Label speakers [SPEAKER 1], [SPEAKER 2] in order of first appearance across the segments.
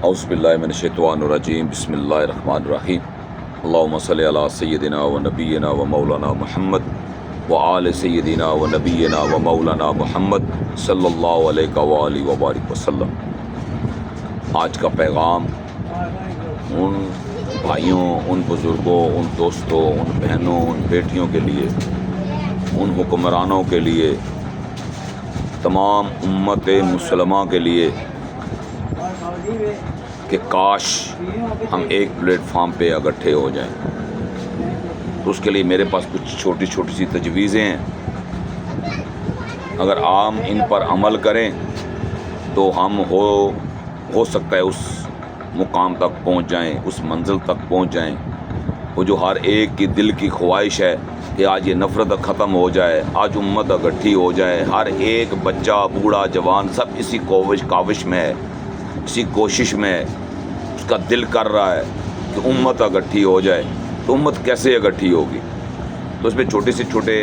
[SPEAKER 1] اعوذ باللہ من الشیطان الرجیم بسم اللہ الرحمن الرحیم اللہم صلی علی سیدنا و نبینا و مولانا محمد و آل سیدنا و نبینا و مولانا محمد صلی اللہ علیہ وآلہ وبارک وسلم۔ آج کا پیغام ان بھائیوں، ان بزرگوں، ان دوستوں، ان بہنوں، ان بیٹیوں کے لیے، ان حکمرانوں کے لیے، تمام امت مسلمہ کے لیے کہ کاش ہم ایک پلیٹ فارم پہ اکٹھے ہو جائیں۔ تو اس کے لیے میرے پاس کچھ چھوٹی چھوٹی سی تجویزیں ہیں، اگر عام ان پر عمل کریں تو ہم ہو سکتا ہے اس مقام تک پہنچ جائیں، اس منزل تک پہنچ جائیں، وہ جو ہر ایک کی دل کی خواہش ہے کہ آج یہ نفرت ختم ہو جائے، آج امت اکٹھی ہو جائے۔ ہر ایک بچہ، بوڑھا، جوان سب اسی کاوش میں ہے، اسی کوشش میں ہے، اس کا دل کر رہا ہے کہ امت اکٹھی ہو جائے۔ تو امت کیسے اکٹھی ہوگی؟ تو اس میں چھوٹے سے چھوٹے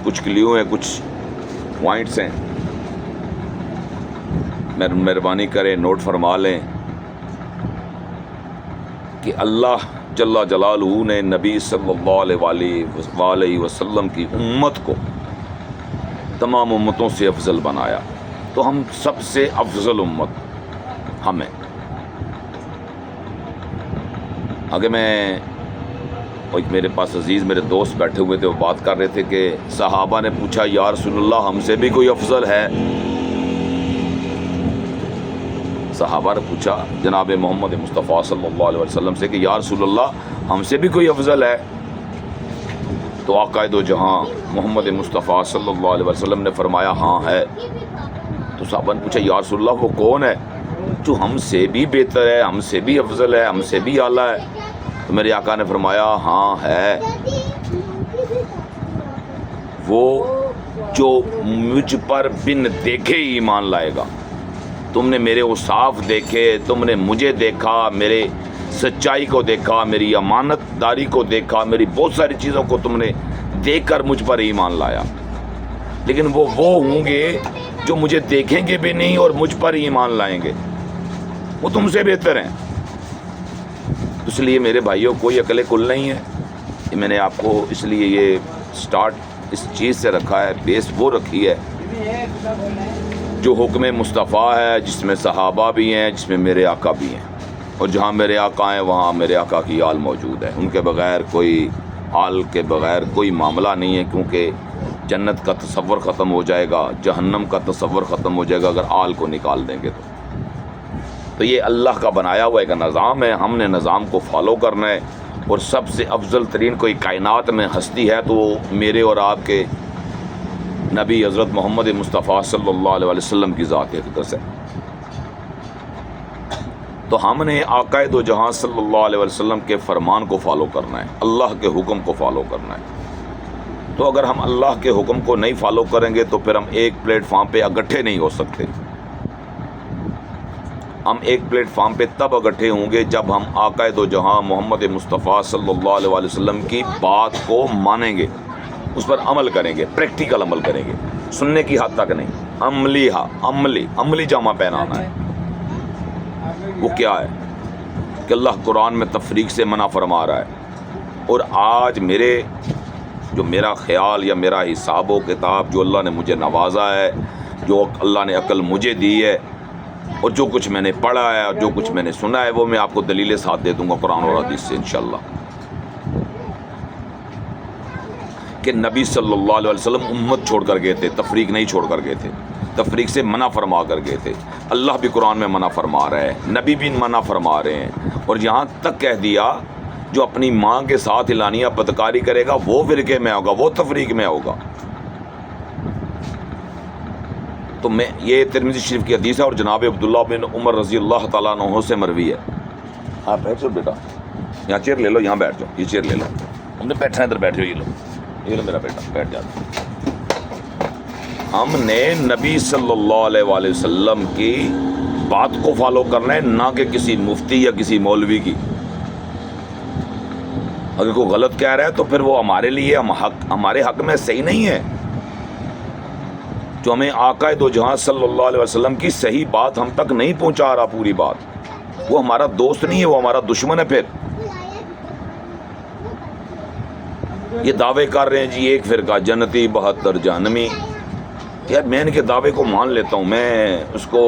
[SPEAKER 1] کچھ کلیو ہیں، کچھ پوائنٹس ہیں، مہربانی کریں نوٹ فرما لیں کہ اللہ جل جلالہ نے نبی صلی اللہ علیہ وسلم کی امت کو تمام امتوں سے افضل بنایا، تو ہم سب سے افضل امت ہمیں۔ آگے میرے پاس عزیز میرے دوست بیٹھے ہوئے تھے، وہ بات کر رہے تھے کہ صحابہ نے پوچھا یا رسول اللہ ہم سے بھی کوئی افضل ہے؟ صحابہ نے پوچھا جناب محمد مصطفیٰ صلی اللہ علیہ وسلم سے کہ یا رسول اللہ ہم سے بھی کوئی افضل ہے؟ تو آقا دو جہاں محمد مصطفیٰ صلی اللہ علیہ وسلم نے فرمایا ہاں ہے۔ تو صحابہ نے پوچھا یا رسول اللہ وہ کون ہے جو ہم سے بھی بہتر ہے، ہم سے بھی افضل ہے، ہم سے بھی اعلیٰ ہے؟ تو میرے آقا نے فرمایا ہاں ہے، وہ جو مجھ پر بن دیکھے ہی ایمان لائے گا۔ تم نے میرے اوصاف دیکھے، تم نے مجھے دیکھا، میرے سچائی کو دیکھا، میری امانت داری کو دیکھا، میری بہت ساری چیزوں کو تم نے دیکھ کر مجھ پر ایمان لایا، لیکن وہ ہوں گے جو مجھے دیکھیں گے بھی نہیں اور مجھ پر ایمان لائیں گے، وہ تم سے بہتر ہیں۔ اس لیے میرے بھائیوں کوئی عقل کل نہیں ہے، میں نے آپ کو اس لیے یہ سٹارٹ اس چیز سے رکھا ہے، بیس وہ رکھی ہے جو حکم مصطفیٰ ہے، جس میں صحابہ بھی ہیں، جس میں میرے آقا بھی ہیں، اور جہاں میرے آقا ہیں وہاں میرے آقا کی آل موجود ہے، ان کے بغیر کوئی آل کے بغیر کوئی معاملہ نہیں ہے، کیونکہ جنت کا تصور ختم ہو جائے گا، جہنم کا تصور ختم ہو جائے گا اگر آل کو نکال دیں گے تو یہ اللہ کا بنایا ہوا ایک نظام ہے، ہم نے نظام کو فالو کرنا ہے، اور سب سے افضل ترین کوئی کائنات میں ہستی ہے تو وہ میرے اور آپ کے نبی حضرت محمد مصطفیٰ صلی اللہ علیہ وسلم کی ذات اقدس ہے۔ تو ہم نے آقا دو جہاں صلی اللہ علیہ وسلم کے فرمان کو فالو کرنا ہے، اللہ کے حکم کو فالو کرنا ہے۔ تو اگر ہم اللہ کے حکم کو نہیں فالو کریں گے تو پھر ہم ایک پلیٹ فارم پہ اکٹھے نہیں ہو سکتے۔ ہم ایک پلیٹ فارم پہ تب اکٹھے ہوں گے جب ہم آقا دو جہاں محمد مصطفیٰ صلی اللہ علیہ وسلم کی بات کو مانیں گے، اس پر عمل کریں گے، پریکٹیکل عمل کریں گے، سننے کی حد تک نہیں، عملی جامہ پہنانا ہے۔ وہ کیا ہے کہ اللہ قرآن میں تفریق سے منع فرما رہا ہے، اور آج میرا خیال یا میرا حساب و کتاب جو اللہ نے مجھے نوازا ہے، جو اللہ نے عقل مجھے دی ہے، اور جو کچھ میں نے پڑھا ہے اور جو کچھ میں نے سنا ہے، وہ میں آپ کو دلیل ساتھ دے دوں گا قرآن اور حدیث سے انشاءاللہ، کہ نبی صلی اللہ علیہ وسلم امت چھوڑ کر گئے تھے، تفریق نہیں چھوڑ کر گئے تھے، تفریق سے منع فرما کر گئے تھے۔ اللہ بھی قرآن میں منع فرما رہا ہے، نبی بھی منع فرما رہے ہیں، اور یہاں تک کہہ دیا جو اپنی ماں کے ساتھ اعلانیہ بدکاری کرے گا وہ فرقے میں ہوگا، وہ تفریق میں ہوگا۔ تو یہ ترمذی شریف کی حدیث ہے، اور جناب عبداللہ بن عمر رضی اللہ تعالیٰ عنہ سے مروی ہے۔ آپ بیٹھ جاؤ بیٹا، یہاں چیئر لے لو، یہاں بیٹھ جاؤ، یہ چیئر لے لو، ہم نے بیٹھنا ہے ادھر بیٹھ جاؤ، یہ لو میرا بیٹا بیٹھ جاتا۔ ہم نے نبی صلی اللہ علیہ وآلہ وسلم کی بات کو فالو کرنا ہے، نہ کہ کسی مفتی یا کسی مولوی کی۔ اگر کوئی غلط کہہ رہا ہے تو پھر وہ ہمارے لیے ہمارے حق میں صحیح نہیں ہے، جو ہمیں آقا دو جہاں صلی اللہ علیہ وسلم کی صحیح بات ہم تک نہیں پہنچا رہا پوری بات، وہ ہمارا دوست نہیں ہے، وہ ہمارا دشمن ہے. پھر یہ دعوے کر رہے ہیں جی ایک فرقہ جنتی 72 جہنمی. یار میں ان کے دعوے کو مان لیتا ہوں، میں اس کو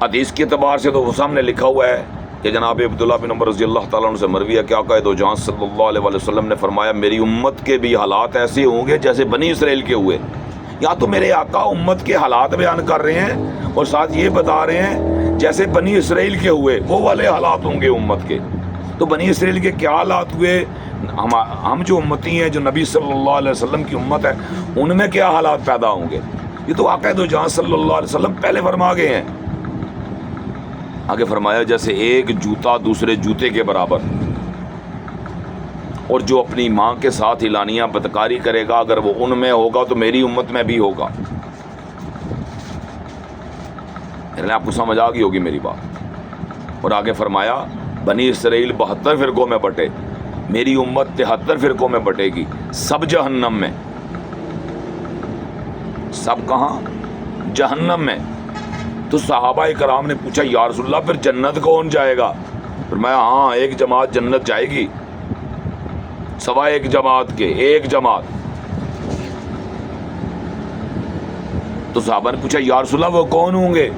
[SPEAKER 1] حدیث کے اعتبار سے تو وہ سامنے لکھا ہوا ہے کہ جناب عبداللہ بن عمر رضی اللہ تعالیٰ عنہ سے مروی ہے کہ آقا دو جہاں صلی اللہ علیہ وسلم نے فرمایا میری امت کے بھی حالات ایسے ہوں گے جیسے بنی اسرائیل کے ہوئے. یا تو میرے آقا امت کے حالات بیان کر رہے ہیں اور ساتھ یہ بتا رہے ہیں جیسے بنی اسرائیل کے ہوئے وہ والے حالات ہوں گے امت کے. تو بنی اسرائیل کے کیا حالات ہوئے، ہم جو امتی ہیں جو نبی صلی اللہ علیہ وسلم کی امت ہے ان میں کیا حالات پیدا ہوں گے، یہ تو آقا دو جہاں صلی اللہ علیہ وسلم پہلے فرما گئے ہیں. آگے فرمایا جیسے ایک جوتا دوسرے جوتے کے برابر، اور جو اپنی ماں کے ساتھ اعلانیہ بدکاری کرے گا اگر وہ ان میں ہوگا تو میری امت میں بھی ہوگا. آپ کو سمجھ آ گئی ہوگی میری بات. اور آگے فرمایا بنی اسرائیل 72 فرقوں میں بٹے، میری امت 73 فرقوں میں بٹے گی، سب جہنم میں. سب کہاں؟ جہنم میں. تو صحابہ کرام نے پوچھا یا رسول اللہ پھر جنت کون جائے گا؟ فرمایا ہاں ایک جماعت جنت جائے گی، سوا ایک جماعت کے ایک جماعت. تو صحابہ نے پوچھا یا رسول اللہ وہ کون ہوں گے؟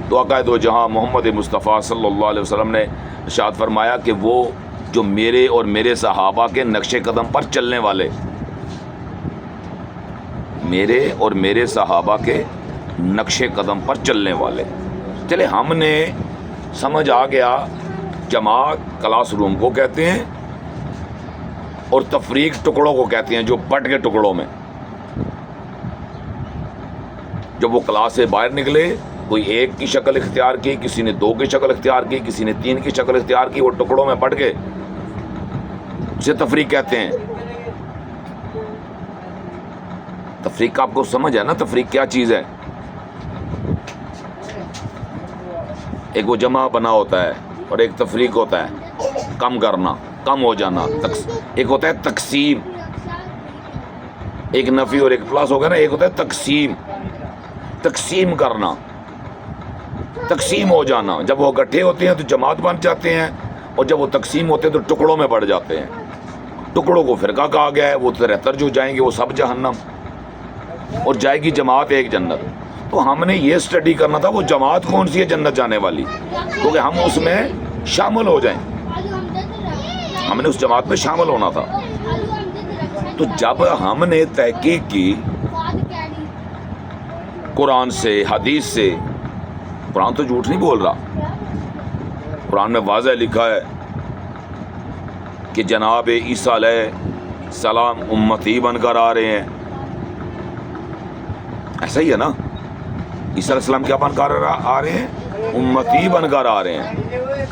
[SPEAKER 1] تو آقا دو جہاں محمد مصطفیٰ صلی اللہ علیہ وسلم نے ارشاد فرمایا کہ وہ جو میرے اور میرے صحابہ کے نقش قدم پر چلنے والے، میرے اور میرے صحابہ کے نقش قدم پر چلنے والے. چلے ہم نے سمجھ آ گیا جماعت کلاس روم کو کہتے ہیں اور تفریق ٹکڑوں کو کہتے ہیں جو بٹ کے ٹکڑوں میں. جب وہ کلاس سے باہر نکلے کوئی ایک کی شکل اختیار کی، کسی نے 2 کی شکل اختیار کی، کسی نے 3 کی شکل اختیار کی، وہ ٹکڑوں میں بٹ گئے، اسے تفریق کہتے ہیں. تفریق کا آپ کو سمجھ ہے نا تفریق کیا چیز ہے؟ ایک وہ جمع بنا ہوتا ہے اور ایک تفریق ہوتا ہے کم کرنا، کم ہو جانا. ایک ہوتا ہے تقسیم، ایک نفی اور ایک پلس ہوگا نا. ایک ہوتا ہے تقسیم، تقسیم کرنا، تقسیم ہو جانا. جب وہ اکٹھے ہوتے ہیں تو جماعت بن جاتے ہیں، اور جب وہ تقسیم ہوتے ہیں تو ٹکڑوں میں بڑھ جاتے ہیں. ٹکڑوں کو فرقہ کہا گیا ہے. وہ 73 جو جائیں گے وہ سب جہنم، اور جائے گی جماعت ایک جنت. تو ہم نے یہ اسٹڈی کرنا تھا وہ جماعت کون سی ہے جنت جانے والی، کیونکہ ہم اس میں شامل ہو جائیں. ہم نے اس جماعت میں شامل ہونا تھا. تو جب ہم نے تحقیق کی قرآن سے حدیث سے، قرآن تو جھوٹ نہیں بول رہا، قرآن میں واضح لکھا ہے کہ جناب عیسیٰ علیہ السلام امتی بن کر آ رہے ہیں. ایسا ہی ہے نا، عیسیٰ علیہ السلام کیا بن کر آ رہے ہیں؟ امتی بن کر آ رہے ہیں.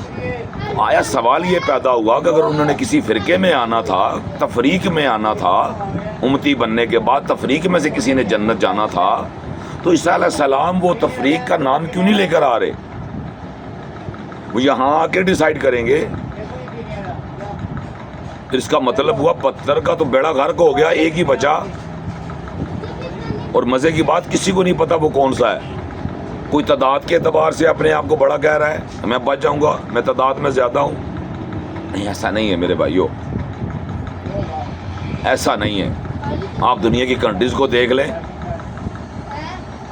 [SPEAKER 1] آیا سوال یہ پیدا ہوا کہ اگر انہوں نے کسی فرقے میں آنا تھا، تفریق میں آنا تھا، امتی بننے کے بعد تفریق میں سے کسی نے جنت جانا تھا، تو عیسیٰ علیہ السلام وہ تفریق کا نام کیوں نہیں لے کر آ رہے؟ وہ یہاں آ کے ڈیسائیڈ کریں گے. پھر اس کا مطلب ہوا 72 کا تو بیڑا غرق ہو گیا، ایک ہی بچا. اور مزے کی بات کسی کو نہیں پتا وہ کون سا ہے. کوئی تعداد کے اعتبار سے اپنے آپ کو بڑا کہہ رہا ہے میں بچ جاؤں گا، میں تعداد میں زیادہ ہوں. نہیں ایسا نہیں ہے میرے بھائیوں، ایسا نہیں ہے. آپ دنیا کی کنٹریز کو دیکھ لیں،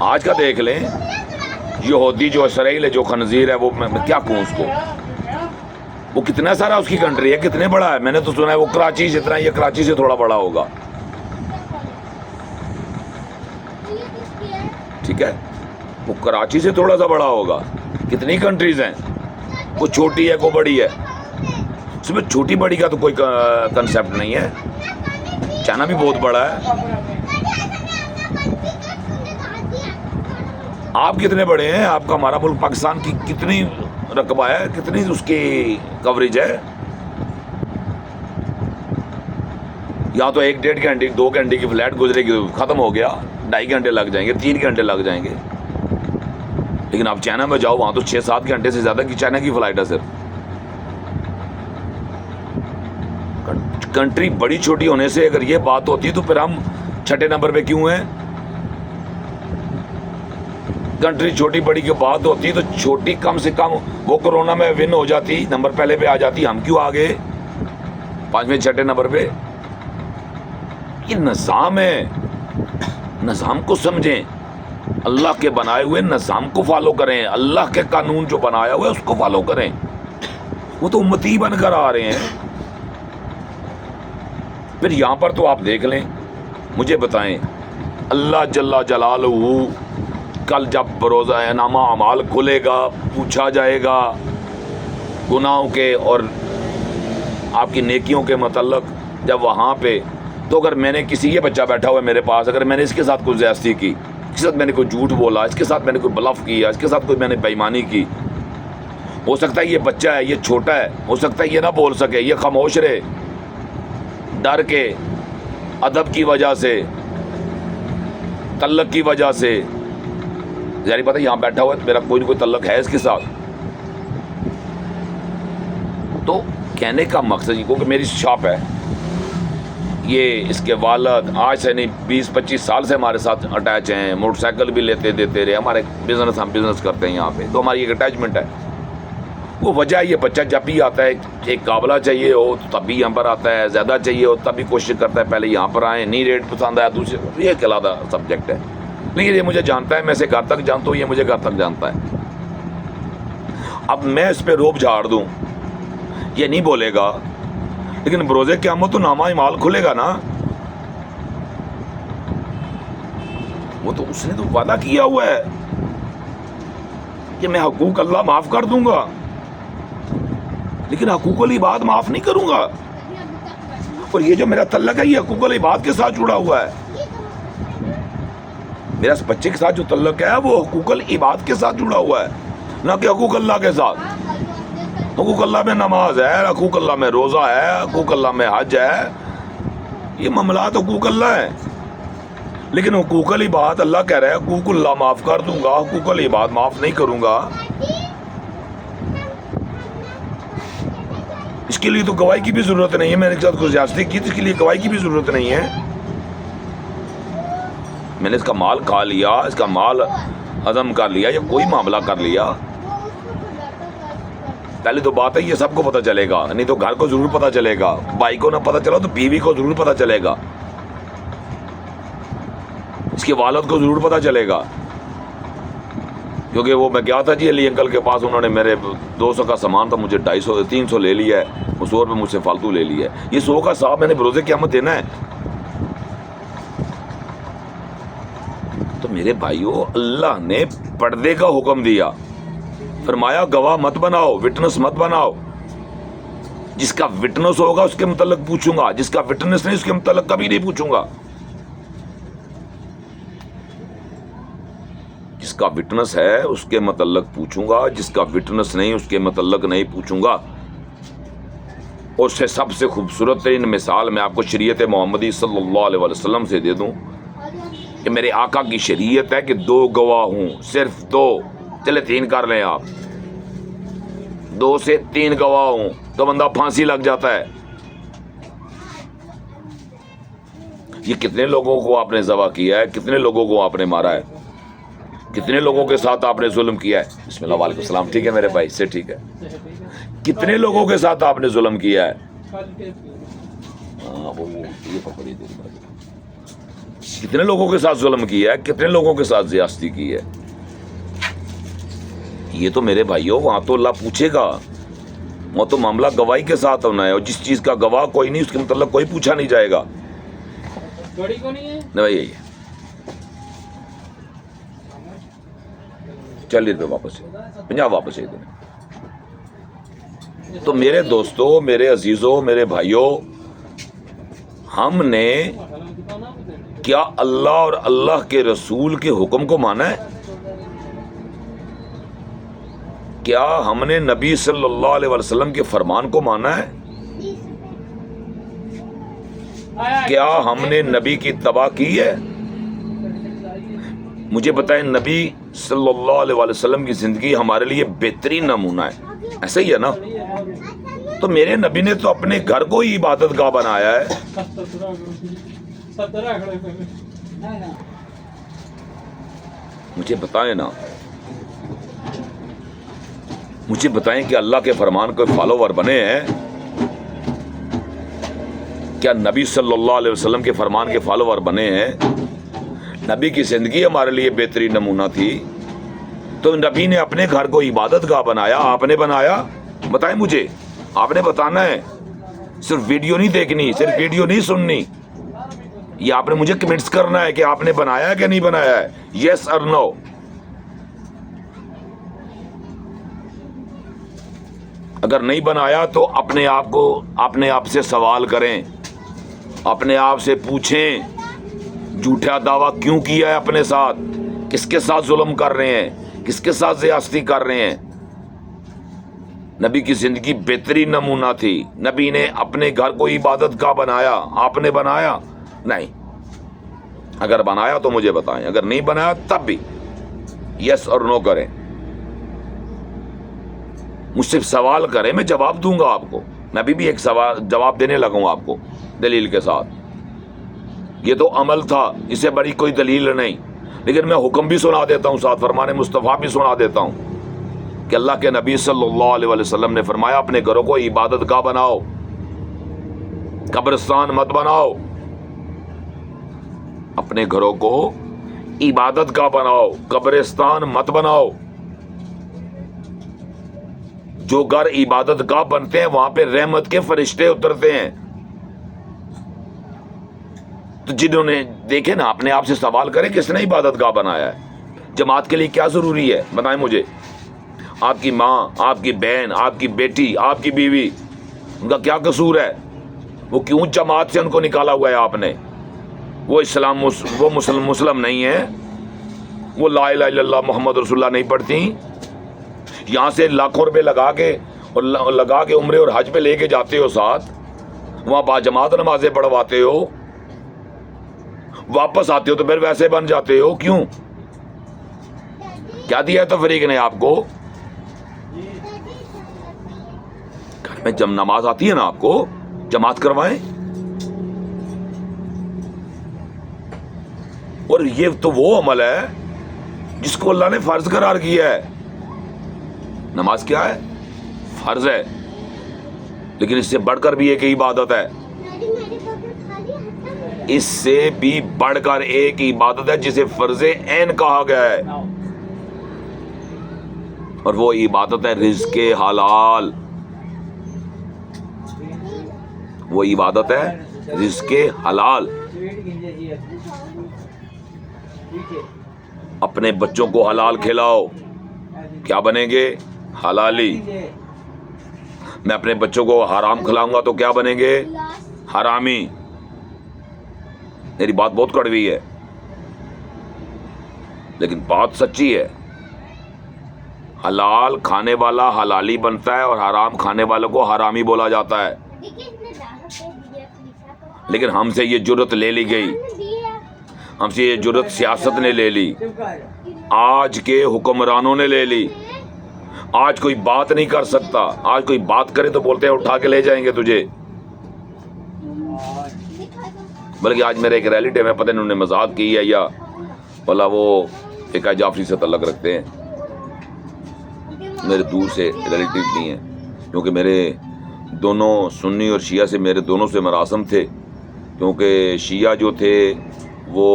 [SPEAKER 1] آج کا دیکھ لیں. یہودی جو اسرائیل ہے، جو خنزیر ہے، وہ میں کیا کہوں اس کو، وہ کتنا سارا اس کی کنٹری ہے، کتنے بڑا ہے. میں نے تو سنا ہے وہ کراچی جتنا، یہ کراچی سے تھوڑا بڑا ہوگا. ٹھیک ہے، وہ کراچی سے تھوڑا سا بڑا ہوگا. کتنی کنٹریز ہیں، کوئی چھوٹی ہے کوئی بڑی ہے. اس میں چھوٹی بڑی کا تو کوئی کنسیپٹ نہیں ہے. چائنا بھی بہت بڑا ہے. آپ کتنے بڑے ہیں؟ آپ کا ہمارا ملک پاکستان کی کتنی رقبہ ہے، کتنی اس کی کوریج ہے؟ یا تو 1-1.5 گھنٹے 2 گھنٹے کی فلائٹ گزرے گی، ختم ہو گیا. 2.5 گھنٹے لگ جائیں گے، 3 گھنٹے لگ جائیں گے. لیکن آپ چائنا میں جاؤ، وہاں تو 6-7 گھنٹے سے زیادہ کی چائنا کی فلائٹ ہے. صرف کنٹری بڑی چھوٹی ہونے سے اگر یہ بات ہوتی تو پھر ہم 6 نمبر پہ کیوں ہیں؟ کنٹری چھوٹی بڑی کی بات ہوتی تو چھوٹی کم سے کم وہ کورونا میں ون ہو جاتی, نمبر پہلے پہ آ جاتی, ہم کیوں آگے 5ویں 6 نمبر پہ؟ یہ نظام ہے, نظام کو سمجھیں, اللہ کے بنائے ہوئے نظام کو فالو کریں, اللہ کے قانون جو بنایا ہوا ہے اس کو فالو کریں. وہ تو امتی بن کر آ رہے ہیں. پھر یہاں پر تو آپ دیکھ لیں, مجھے بتائیں, اللہ جل جلالہ کل جب بروزہ نامہ اعمال کھلے گا, پوچھا جائے گا گناہوں کے اور آپ کی نیکیوں کے متعلق, جب وہاں پہ تو اگر میں نے کسی, یہ بچہ بیٹھا ہوا ہے میرے پاس, اگر میں نے اس کے ساتھ کوئی زیادتی کی, اس کے ساتھ میں نے کوئی جھوٹ بولا, اس کے ساتھ میں نے کوئی بلف کیا, اس کے ساتھ کوئی میں نے بےایمانی کی, ہو سکتا ہے یہ بچہ ہے, یہ چھوٹا ہے, ہو سکتا ہے یہ نہ بول سکے, یہ خاموش رہے ڈر کے, ادب کی وجہ سے, تعلق کی وجہ سے. ظاہر بات ہے یہاں بیٹھا ہوا ہے میرا کوئی نہ کوئی تعلق ہے اس کے ساتھ. تو کہنے کا مقصد یہ کہ میری شاپ ہے, یہ اس کے والد آج سے نہیں 20-25 سال سے ہمارے ساتھ اٹیچ ہیں, موٹر سائیکل بھی لیتے دیتے رہے, ہمارے بزنس, ہم بزنس کرتے ہیں یہاں پہ, تو ہماری ایک اٹیچمنٹ ہے. وہ وجہ یہ بچہ جب بھی آتا ہے, ایک قابلہ چاہیے ہو تو تب بھی یہاں پر آتا ہے, زیادہ چاہیے ہو تب بھی کوشش کرتا ہے پہلے یہاں پر آئیں, نہیں ریٹ پسند آیا دوسرے, یہ ایک علیحدہ سبجیکٹ ہے. لیکن یہ مجھے جانتا ہے, میں اسے گھر تک جانتا ہوں, یہ مجھے گھر تک جانتا ہے. اب میں اس پہ روب جھاڑ دوں, یہ نہیں بولے گا, لیکن بروزے قیامت تو نامہ اعمال کھلے گا نا. وہ تو اس نے تو وعدہ کیا ہوا ہے کہ میں حقوق اللہ معاف کر دوں گا, لیکن حقوق العباد معاف نہیں کروں گا. اور یہ جو میرا تعلق ہے یہ حقوق العباد کے ساتھ جڑا ہوا ہے. میرا اس بچے کے ساتھ جو تعلق ہے وہ حقوق العباد کے ساتھ جڑا ہوا ہے, نہ کہ حقوق اللہ کے ساتھ. حقوق اللہ میں نماز ہے, حقوق اللہ میں روزہ ہے, حقوق اللہ میں حج ہے, یہ معاملات حقوق اللہ ہیں. لیکن حقوق العباد اللہ کہہ رہا ہے حقوق اللہ معاف کر دوں گا, حقوق العباد معاف نہیں کروں گا. اس کے لیے تو گواہی کی بھی ضرورت نہیں ہے. میں نے ایک ساتھ کوئی زیادتی کی تو اس کے لیے گواہی کی بھی ضرورت نہیں ہے. میں نے اس کا مال کھا لیا, اس کا مال ہضم کر لیا, یا کوئی معاملہ کر لیا, پہلے تو بات ہے یہ سب کو پتہ چلے گا, نہیں تو گھر کو ضرور پتہ چلے گا, بھائی کو نہ پتہ چلا تو بیوی کو ضرور پتہ چلے گا, اس کے والد کو ضرور پتہ چلے گا. کیونکہ وہ میں گیا تھا جی علی انکل کے پاس, انہوں نے میرے 200 کا سامان تھا, مجھے 250 300 لے لیا ہے, وہ 100 روپے مجھ سے فالتو لے لیا ہے. یہ 100 کا صاحب میں نے بروزے قیامت دینا ہے. تو میرے بھائیو, اللہ نے پردے کا حکم دیا, فرمایا گواہ مت بناؤ, وٹنس مت بناؤ. جس کا وٹنس ہوگا اس کے متعلق پوچھوں گا, جس کا وٹنس نہیں اس کے متعلق کبھی نہیں پوچھوں گا. جس کا وٹنس ہے اس کے متعلق پوچھوں گا, جس کا وٹنس نہیں اس کے متعلق نہیں پوچھوں گا. اور اس سے سب سے خوبصورت ترین مثال میں آپ کو شریعت محمدی صلی اللہ علیہ وسلم سے دے دوں کہ میرے آقا کی شریعت ہے کہ 2 گواہ ہوں, صرف 2, چلے 3 کر لیں آپ, 2 سے 3 گواہ ہوں تو بندہ پھانسی لگ جاتا ہے. یہ کتنے لوگوں کو آپ نے ذبح کیا ہے, کتنے لوگوں کو آپ نے مارا ہے, کتنے لوگوں کے ساتھ آپ نے ظلم کیا ہے. بسم اللہ, وعلیکم السلام. ٹھیک ہے میرے بھائی سے, ٹھیک ہے. کتنے لوگوں کے ساتھ آپ نے ظلم کیا ہے, کتنے لوگوں کے ساتھ ظلم کیا ہے, کتنے لوگوں کے ساتھ زیادتی کی ہے. یہ تو میرے بھائیو وہاں تو اللہ پوچھے گا, وہ تو معاملہ گواہی کے ساتھ ہونا ہے, اور جس چیز کا گواہ کوئی نہیں اس کے متعلق کوئی پوچھا نہیں جائے گا. نہیں بھائی, یہی 40 روپے واپس, 50 واپس دیں. تو میرے دوستو, میرے عزیزوں, میرے بھائیوں, ہم نے کیا اللہ اور اللہ کے رسول کے حکم کو مانا ہے؟ کیا ہم نے نبی صلی اللہ علیہ وسلم کے فرمان کو مانا ہے؟ کیا ہم نے نبی کی اتباع کی ہے؟ مجھے بتائیں, نبی صلی اللہ علیہ وسلم کی زندگی ہمارے لیے بہترین نمونہ ہے, ایسا ہی ہے نا؟ تو میرے نبی نے تو اپنے گھر کو ہی عبادت گاہ بنایا ہے. مجھے بتائیں نا، مجھے بتائیں کہ اللہ کے فرمان کے فالوور بنے ہیں کیا؟ نبی صلی اللہ علیہ وسلم کے فرمان کے فالوور بنے ہیں؟ نبی کی زندگی ہمارے لیے بہترین نمونہ تھی، تو نبی نے اپنے گھر کو عبادت گاہ بنایا، آپ نے بنایا؟ بتائیں مجھے، آپ نے بتانا ہے، صرف ویڈیو نہیں دیکھنی، صرف ویڈیو نہیں سننی، یہ آپ نے مجھے کمنٹس کرنا ہے کہ آپ نے بنایا ہے کہ نہیں بنایا ہے، یس اور نو۔ اگر نہیں بنایا تو اپنے آپ سے سوال کریں، اپنے آپ سے پوچھیں جھوٹا دعویٰ کیوں کیا ہے اپنے ساتھ، کس کے ساتھ ظلم کر رہے ہیں، کس کے ساتھ زیادتی کر رہے ہیں۔ نبی کی زندگی بہترین نمونہ تھی، نبی نے اپنے گھر کو عبادت گاہ بنایا، آپ نے بنایا؟ نہیں۔ اگر بنایا تو مجھے بتائیں، اگر نہیں بنایا تب بھی یس اور نو کریں، مجھ سے سوال کریں، میں جواب دوں گا آپ کو۔ میں ابھی بھی ایک جواب دینے لگا ہوں آپ کو دلیل کے ساتھ۔ یہ تو عمل تھا، اس سے بڑی کوئی دلیل نہیں، لیکن میں حکم بھی سنا دیتا ہوں، ساتھ فرمان مصطفیٰ بھی سنا دیتا ہوں کہ اللہ کے نبی صلی اللہ علیہ وسلم نے فرمایا اپنے گھروں کو عبادت گاہ بناؤ، قبرستان مت بناؤ، اپنے گھروں کو عبادت گاہ بناؤ، قبرستان مت بناؤ۔ جو گھر عبادت گاہ بنتے ہیں وہاں پہ رحمت کے فرشتے اترتے ہیں۔ تو جنہوں نے دیکھے نا، اپنے آپ سے سوال کریں کس نے عبادت گاہ بنایا ہے؟ جماعت کے لیے کیا ضروری ہے بتائیں مجھے؟ آپ کی ماں، آپ کی بہن، آپ کی بیٹی، آپ کی بیوی، ان کا کیا قصور ہے؟ وہ کیوں جماعت سے ان کو نکالا ہوا ہے آپ نے؟ وہ مسلم نہیں ہے، وہ لا الہ الا اللہ محمد رسول اللہ نہیں پڑھتی، یہاں سے لاکھوں روپے لگا کے عمرے اور حج پہ لے کے جاتے ہو ساتھ، وہاں باجماعت نمازیں پڑھواتے ہو، واپس آتے ہو تو پھر ویسے بن جاتے ہو، کیوں؟ کیا دیا ہے تفریق نے آپ کو؟ گھر میں جب نماز آتی ہے نا آپ کو، جماعت کروائیں۔ اور یہ تو وہ عمل ہے جس کو اللہ نے فرض قرار کیا ہے۔ نماز کیا ہے؟ فرض ہے، لیکن اس سے بڑھ کر بھی ایک عبادت ہے، اس سے بھی بڑھ کر ایک عبادت ہے جسے فرض عین کہا گیا ہے، اور وہ عبادت ہے رزق حلال۔ وہ عبادت ہے رزق حلال۔ اپنے بچوں کو حلال کھلاؤ، کیا بنیں گے؟ حلالی۔ میں اپنے بچوں کو حرام کھلاؤں گا تو کیا بنیں گے؟ حرامی۔ میری بات بہت کڑوی ہے لیکن بات سچی ہے۔ حلال کھانے والا حلالی بنتا ہے اور حرام کھانے والوں کو حرامی بولا جاتا ہے، لیکن ہم سے یہ جرت لے لی گئی، ہم سے یہ جرت سیاست نے لے لی، آج کے حکمرانوں نے لے لی۔ آج کوئی بات نہیں کر سکتا، آج کوئی بات کرے تو بولتے ہیں اٹھا کے لے جائیں گے تجھے۔ بلکہ آج میرے ایک ریلیٹیو ہے، پتہ نہیں انہوں نے مذاق کی ہے یا بلا وہ فقہ جعفری سے تعلق رکھتے ہیں، میرے دور سے ریلیٹیو نہیں ہیں، کیونکہ میرے دونوں سنی اور شیعہ سے میرے دونوں سے مراسم تھے، کیونکہ شیعہ جو تھے وہ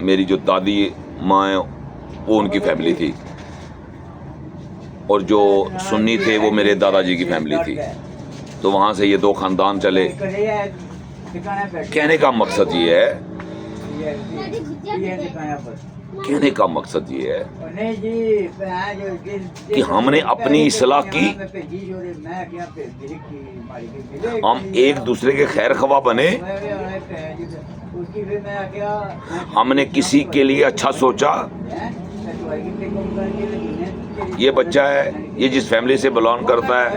[SPEAKER 1] میری جو دادی ماں ہیں وہ ان کی فیملی تھی، اور جو سنی تھے وہ میرے دادا جی کی فیملی تھی، تو وہاں سے یہ دو خاندان چلے۔ کہنے کا مقصد یہ ہے، کہنے کا مقصد یہ ہے کہ ہم نے اپنی اصلاح کی، ہم ایک دوسرے کے خیر خواہ بنے، ہم نے کسی کے لیے اچھا سوچا۔ یہ بچہ ہے، یہ جس فیملی سے بلانگ کرتا ہے،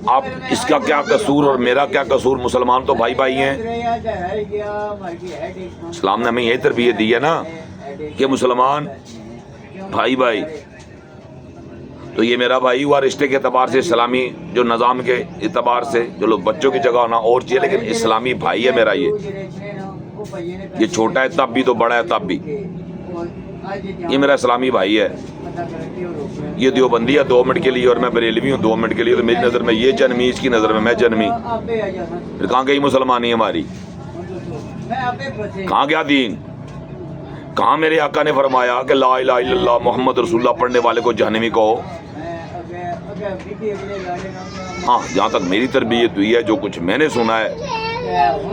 [SPEAKER 1] اب اس کا کیا قصور اور میرا کیا قصور؟ مسلمان تو بھائی بھائی ہیں۔ اسلام نے ہمیں یہی تربیت دی ہے نا کہ مسلمان بھائی بھائی، تو یہ میرا بھائی ہوا رشتے کے اعتبار سے، اسلامی جو نظام کے اعتبار سے، جو لوگ بچوں کی جگہ ہونا اور چاہیے، لیکن اسلامی بھائی ہے میرا یہ۔ یہ چھوٹا ہے تب بھی تو بڑا ہے تب بھی. یہ میرا اسلامی بھائی ہے, یہ دیوبندی ہے 2 منٹ کے لیے اور میں بریلوی ہوں 2 منٹ کے لیے. تو میری نظر میں یہ جنمی, اس کی نظر میں جنمی. پھر کہاں گئی مسلمانی ہماری؟ کہاں گیا دین؟ کہاں میرے آقا نے فرمایا کہ لا الہ الا اللہ محمد رسول اللہ پڑھنے والے کو جہنمی کہو؟ ہاں جہاں تک میری تربیت ہوئی ہے, جو کچھ میں نے سنا ہے,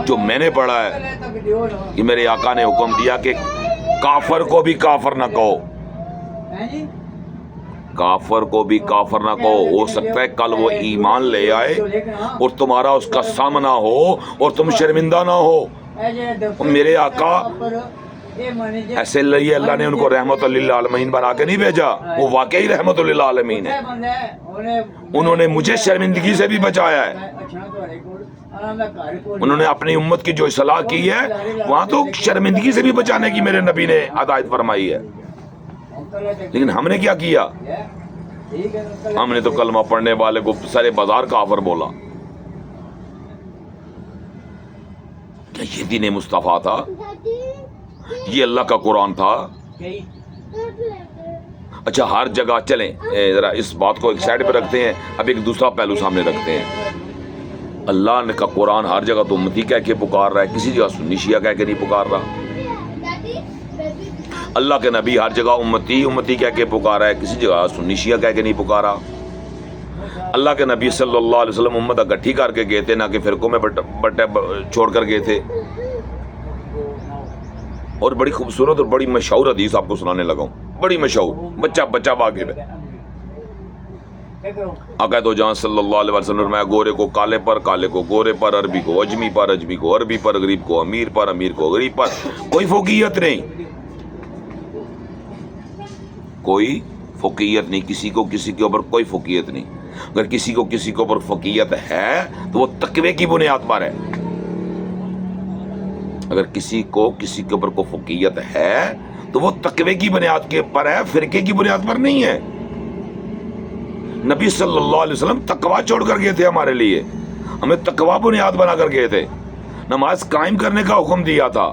[SPEAKER 1] جو میں نے پڑھا ہے, کہ میرے آقا نے حکم دیا کہ کافر کو بھی کافر نہ کہو, کافر کو بھی کافر نہ کہو. ہو سکتا ہے کل وہ ایمان لے آئے اور تمہارا اس کا سامنا ہو اور تم شرمندہ نہ ہو. میرے آقا ایسے لیے اللہ نے ان کو رحمت للعالمین بنا کے نہیں بھیجا, وہ واقعی رحمت للعالمین ہے. انہوں نے مجھے شرمندگی سے بھی بچایا ہے. انہوں نے اپنی امت کی جو اصلاح کی ہے وہاں تو شرمندگی سے بھی بچانے کی میرے نبی نے ہدایت فرمائی ہے. لیکن ہم نے کیا کیا؟ ہم نے تو کلمہ پڑھنے والے کو سارے بازار کافر بولا. کیا یہ دین مصطفیٰ تھا؟ یہ اللہ کا قرآن تھا؟ اچھا ہر جگہ چلیں, ذرا اس بات کو ایک سائڈ پہ رکھتے ہیں, اب ایک دوسرا پہلو سامنے رکھتے ہیں. اللہ نے کا قرآن ہر جگہ تو امتی کہہ کے پکار رہا ہے, کسی جگہ سنی شیعہ کہہ کے نہیں پکار رہا. اللہ کے نبی ہر جگہ امتی امتی کہہ کے پکارا ہے, کسی جگہ سنی شیعہ کہہ کے نہیں پکارا. اللہ کے نبی صلی اللہ علیہ وسلم امت اکٹھی کر کے گئے تھے, نہ کہ فرقوں میں بٹے چھوڑ کر گئے تھے. اور بڑی خوبصورت اور بڑی مشہور حدیث آپ کو سنانے لگا ہوں, بڑی مشہور, بچہ واقف ہے. آقا تو جہاں صلی اللہ علیہ وسلم فرمایا گورے کو کالے پر, کالے کو گورے پر, عربی کو اجمی پر, اجمی کو عربی پر, غریب کو امیر پر, امیر کو غریب پر. کوئی فوقیت نہیں, کوئی فوقیت نہیں, کسی کو کسی کے اوپر کوئی فوقیت نہیں. اگر کسی کو کسی کے اوپر فوقیت ہے تو وہ تقوی کی بنیاد پر ہے. اگر کسی کو کسی کے اوپر کوئی فوقیت ہے تو وہ تقوی کی بنیاد کے پر ہے, فرقے کی بنیاد پر نہیں ہے. نبی صلی اللہ علیہ وسلم تقوی چھوڑ کر گئے تھے ہمارے لیے, ہمیں تقوی بنیاد بنا کر گئے تھے. نماز قائم کرنے کا حکم دیا تھا,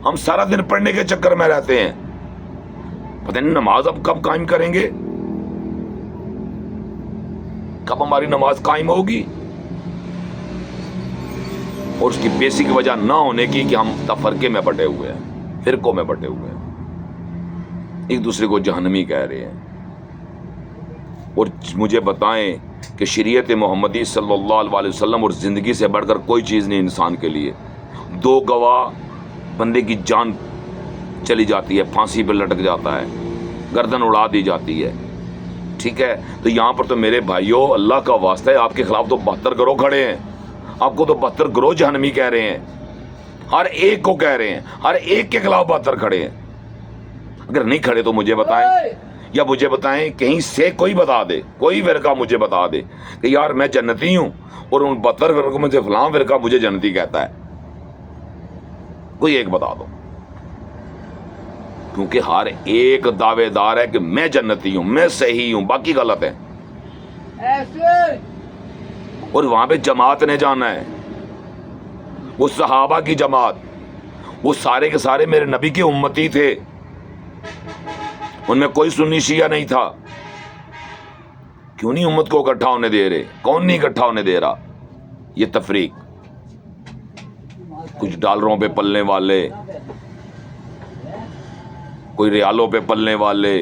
[SPEAKER 1] ہم سارا دن پڑھنے کے چکر میں رہتے ہیں. پتہ نہیں نماز اب کب قائم کریں گے, کب ہماری نماز قائم ہوگی. اور اس کی بیسک وجہ نہ ہونے کی کہ ہم تفرقے میں بٹے ہوئے ہیں, فرقوں میں بٹے ہوئے ہیں, ایک دوسرے کو جہنمی کہہ رہے ہیں. اور مجھے بتائیں کہ شریعت محمدی صلی اللہ علیہ وسلم اور زندگی سے بڑھ کر کوئی چیز نہیں انسان کے لیے. 2 گواہ بندے کی جان چلی جاتی ہے, پھانسی پہ لٹک جاتا ہے, گردن اڑا دی جاتی ہے. ٹھیک ہے, تو یہاں پر تو میرے بھائیوں اللہ کا واسطہ ہے, آپ کے خلاف تو 72 گروہ کھڑے ہیں, آپ کو تو 72 گروہ جہنمی کہہ رہے ہیں, ہر ایک کو کہہ رہے ہیں, ہر ایک کے خلاف 72 کھڑے ہیں. اگر نہیں کھڑے تو مجھے بتائیں, یا مجھے بتائیں کہیں سے کوئی بتا دے, کوئی فرقہ مجھے بتا دے کہ یار میں جنتی ہوں اور ان 72 فرقوں میں سے فلاں فرقہ مجھے جنتی کہتا ہے. کوئی ایک بتا دو, کیونکہ ہر ایک دعوے دار ہے کہ میں جنتی ہوں, میں صحیح ہوں, باقی غلط ہے. اور وہاں پہ جماعت نے جانا ہے, وہ صحابہ کی جماعت, وہ سارے کے سارے میرے نبی کے امتی تھے, ان میں کوئی سنی شیعہ نہیں تھا. کیوں نہیں امت کو اکٹھا ہونے دے رہے؟ کون نہیں اکٹھا ہونے دے رہا؟ یہ تفریق, کچھ ڈالروں پہ پلنے والے, کوئی ریالوں پہ پلنے والے,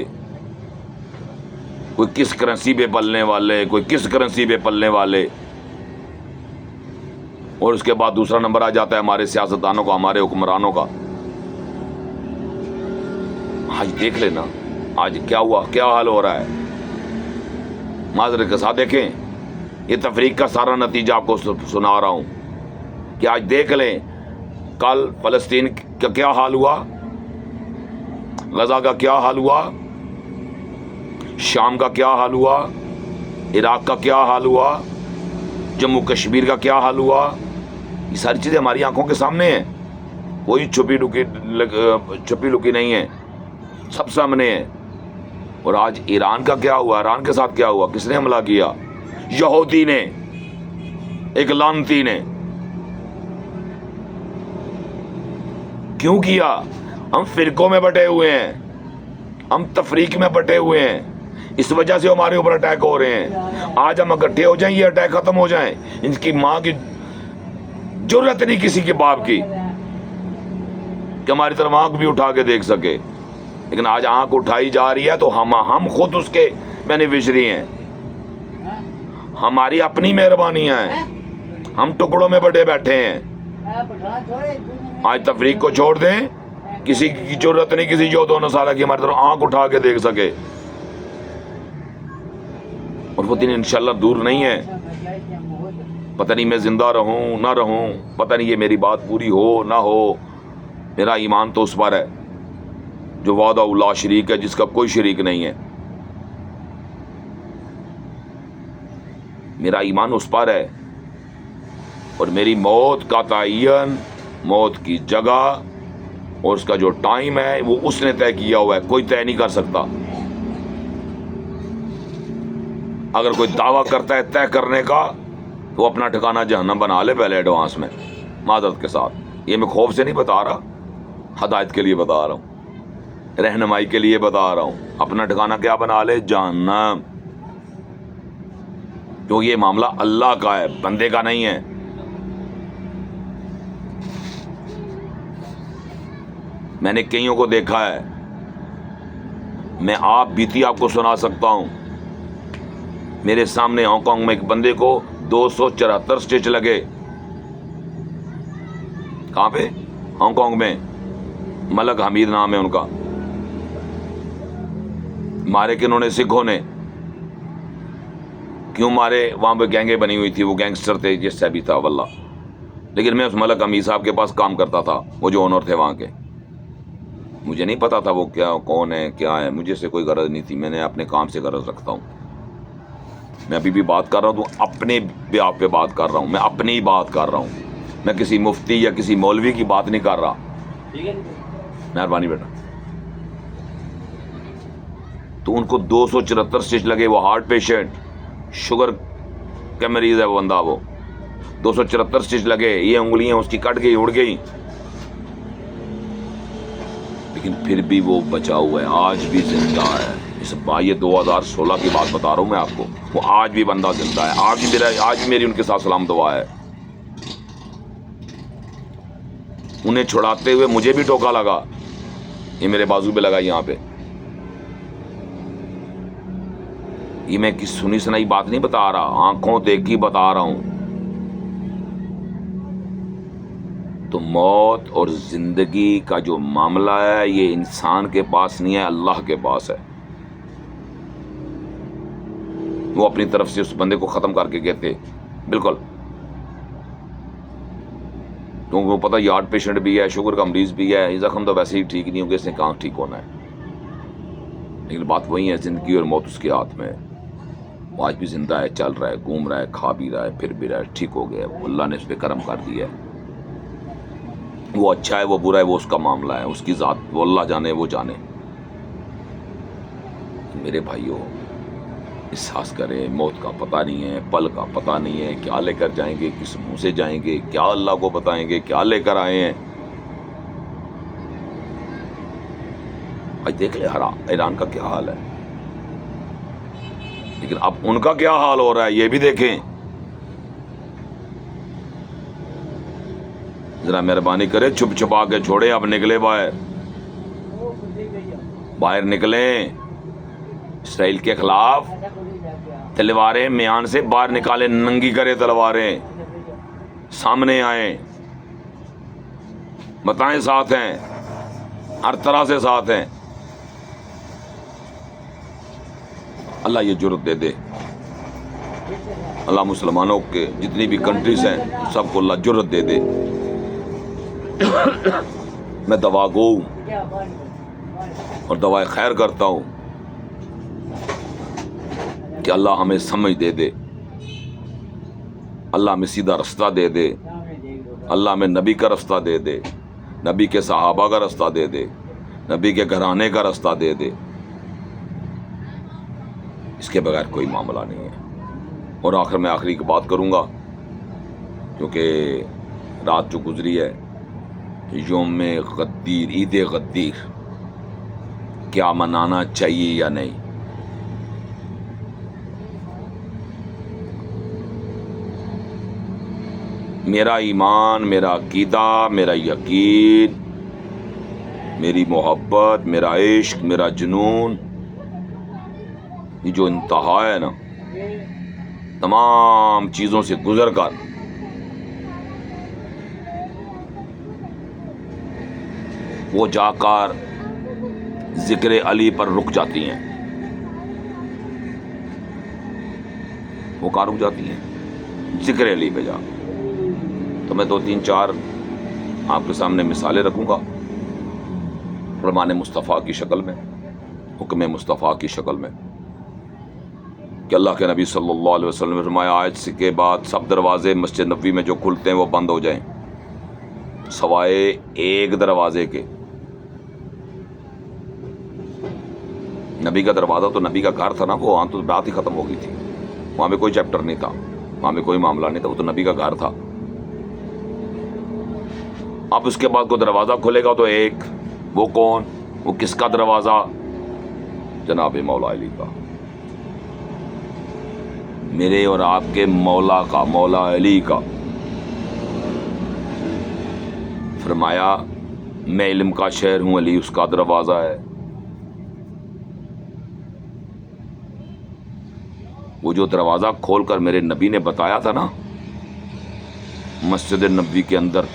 [SPEAKER 1] کوئی کس کرنسی پہ پلنے والے, کوئی کس کرنسی پہ پلنے والے. اور اس کے بعد دوسرا نمبر آ جاتا ہے ہمارے سیاستدانوں کا, ہمارے حکمرانوں کا. آج دیکھ لینا آج کیا ہوا, کیا حال ہو رہا ہے. معذرت کے ساتھ دیکھیں, یہ تفریق کا سارا نتیجہ آپ کو سنا رہا ہوں کہ آج دیکھ لیں کل فلسطین کا کیا حال ہوا, غزہ کا کیا حال ہوا, شام کا کیا حال ہوا, عراق کا کیا حال ہوا, جموں کشمیر کا کیا حال ہوا. یہ ساری چیزیں ہماری آنکھوں کے سامنے ہیں, کوئی چھپی لکی نہیں ہے, سب سامنے ہے. اور آج ایران کا کیا ہوا, ایران کے ساتھ کیا ہوا, کس نے حملہ کیا؟ یہودی نے, ایک لعنتی نے. کیوں کیا؟ ہم فرقوں میں بٹے ہوئے ہیں، ہم تفریق میں بٹے ہوئے ہیں، اس وجہ سے ہمارے اوپر اٹیک ہو رہے ہیں۔ آج ہم اکٹھے ہو جائیں، یہ اٹیک ختم ہو جائیں۔ ان کی ماں کی جرت نہیں کسی کے باپ کی کہ ہماری طرف آنکھ بھی اٹھا کے دیکھ سکے، لیکن آج آنکھ اٹھائی جا رہی ہے تو ہم خود اس کے بینیفیشری ہیں، ہماری اپنی مہربانیاں ہیں، ہم ٹکڑوں میں بڑے بیٹھے ہیں۔ آج تفریق کو چھوڑ دیں، کسی کی ضرورت نہیں کسی یہود و نصارہ کی ہماری طرف آنکھ اٹھا کے دیکھ سکے، اور وہ دن انشاءاللہ دور نہیں ہے۔ پتہ نہیں میں زندہ رہوں نہ رہوں، پتہ نہیں یہ میری بات پوری ہو نہ ہو، میرا ایمان تو اس پر ہے جو وحدہ لا شریک ہے، جس کا کوئی شریک نہیں ہے۔ میرا ایمان اس پر ہے، اور میری موت کا تعین، موت کی جگہ اور اس کا جو ٹائم ہے وہ اس نے طے کیا ہوا ہے، کوئی طے نہیں کر سکتا۔ اگر کوئی دعویٰ کرتا ہے طے کرنے کا تو وہ اپنا ٹھکانہ جہنم بنا لے پہلے ایڈوانس میں، معذرت کے ساتھ۔ یہ میں خوف سے نہیں بتا رہا، ہدایت کے لیے بتا رہا ہوں، رہنمائی کے لیے بتا رہا ہوں۔ اپنا ٹھکانہ کیا بنا لے؟ جہنم، کیونکہ یہ معاملہ اللہ کا ہے، بندے کا نہیں ہے۔ میں نے کئیوں کو دیکھا ہے، میں آپ بیتی آپ کو سنا سکتا ہوں۔ میرے سامنے ہانگ کانگ میں ایک بندے کو 274 سٹچ لگے۔ کہاں پہ؟ ہانگ کانگ میں، ملک حمید نام ہے ان کا۔ مارے کنہوں نے؟ سکھوں نے۔ کیوں مارے؟ وہاں پہ گینگیں بنی ہوئی تھی، وہ گینگسٹر تھے، جس سے بھی تھا واللہ، لیکن میں اس ملک حمید صاحب کے پاس کام کرتا تھا، وہ جو اونر تھے وہاں کے۔ مجھے نہیں پتا تھا وہ کیا، کون ہے، کیا ہے، مجھے سے کوئی غرض نہیں تھی، میں نے اپنے کام سے غرض رکھتا ہوں۔ میں ابھی بھی بات کر رہا ہوں تو اپنے بیاہ پہ بات کر رہا ہوں، میں اپنی ہی بات کر رہا ہوں، میں کسی مفتی یا کسی مولوی کی بات نہیں کر رہا۔ مہربانی بیٹا۔ تو ان کو 274 سٹچ لگے، وہ ہارٹ پیشنٹ، شوگر کا مریض ہے وہ بندہ، وہ 274 سٹچ لگے، یہ انگلیاں اس کی کٹ گئی، اڑ گئی، لیکن پھر بھی وہ بچا ہوا ہے، آج بھی زندہ ہے۔ یہ 2016 کی بات بتا رہا ہوں میں آپ کو، وہ آج بھی بندہ زندہ ہے، آج بھی میری ان کے ساتھ سلام دعا ہے۔ انہیں چھڑاتے ہوئے مجھے بھی ٹوکا لگا، یہ میرے بازو پہ لگا، یہاں پہ۔ یہ میں کس سنی سنائی بات نہیں بتا رہا، آنکھوں دیکھی بتا رہا ہوں۔ تو موت اور زندگی کا جو معاملہ ہے یہ انسان کے پاس نہیں ہے، اللہ کے پاس ہے۔ وہ اپنی طرف سے اس بندے کو ختم کر کے کہتے بالکل، کیونکہ وہ پتہ یہ ہارٹ پیشنٹ بھی ہے، شوگر کا مریض بھی ہے، یہ زخم تو ویسے ہی ٹھیک نہیں ہوگا، اس نے کہاں ٹھیک ہونا ہے۔ لیکن بات وہی ہے، زندگی اور موت اس کے ہاتھ میں ہے۔ وہ آج بھی زندہ ہے، چل رہا ہے، گھوم رہا ہے، کھا بھی رہا ہے، پھر بھی رہا ہے، ٹھیک ہو گیا ہے، اللہ نے اس پہ کرم کر دیا ہے۔ وہ اچھا ہے وہ برا ہے وہ اس کا معاملہ ہے، اس کی ذات، وہ اللہ جانے، وہ جانے۔ میرے بھائیوں، احساس کریں، موت کا پتہ نہیں ہے، پل کا پتہ نہیں ہے، کیا لے کر جائیں گے، کس منہ سے جائیں گے، کیا اللہ کو بتائیں گے، کیا لے کر آئے ہیں۔ آج دیکھ لیں ایران کا کیا حال ہے، لیکن اب ان کا کیا حال ہو رہا ہے یہ بھی دیکھیں۔ ذرا مہربانی کرے، چھپ چھپا کے چھوڑے، اب نکلے باہر نکلیں، اسرائیل کے خلاف تلواریں میان سے باہر نکالے، ننگی کرے تلواریں، سامنے آئیں، بتائیں ساتھ ہیں، ہر طرح سے ساتھ ہیں۔ اللہ یہ جرت دے دے، اللہ مسلمانوں کے جتنی بھی کنٹریز ہیں سب کو اللہ جرت دے دے۔ میں دعا گو اور دعائے خیر کرتا ہوں کہ اللہ ہمیں سمجھ دے دے، اللہ ہمیں سیدھا رستہ دے دے، اللہ ہمیں نبی کا رستہ دے دے، نبی کے صحابہ کا رستہ دے دے، نبی کے گھرانے کا رستہ دے دے۔ اس کے بغیر کوئی معاملہ نہیں ہے۔ اور آخر میں آخری کی بات کروں گا، کیونکہ رات جو گزری ہے یوم غدیر، عید غدیر کیا منانا چاہیے یا نہیں؟ میرا ایمان، میرا عقیدہ، میرا یقین، میری محبت، میرا عشق، میرا جنون، یہ جو انتہا ہے نا تمام چیزوں سے گزر کر وہ جا کر ذکر علی پر رک جاتی ہیں. وہ کہاں رک جاتی ہیں؟ ذکر علی پہ جا. تو میں 2-3-4 آپ کے سامنے مثالیں رکھوں گا فرمان مصطفیٰ کی شکل میں، حکم مصطفیٰ کی شکل میں، کہ اللہ کے نبی صلی اللہ علیہ وسلم نے فرمایا آج کے بعد سب دروازے مسجد نبوی میں جو کھلتے ہیں وہ بند ہو جائیں سوائے ایک دروازے کے. نبی کا دروازہ تو نبی کا گھر تھا نا، وہ وہاں تو بات ہی ختم ہو گئی تھی، وہاں پہ کوئی چیپٹر نہیں تھا، وہاں پہ کوئی معاملہ نہیں تھا، وہ تو نبی کا گھر تھا. اب اس کے بعد کوئی دروازہ کھلے گا تو ایک، وہ کون؟ وہ کس کا دروازہ؟ جناب مولا علی کا، میرے اور آپ کے مولا کا، مولا علی کا. فرمایا میں علم کا شہر ہوں، علی اس کا دروازہ ہے. وہ جو دروازہ کھول کر میرے نبی نے بتایا تھا نا مسجد نبوی کے اندر،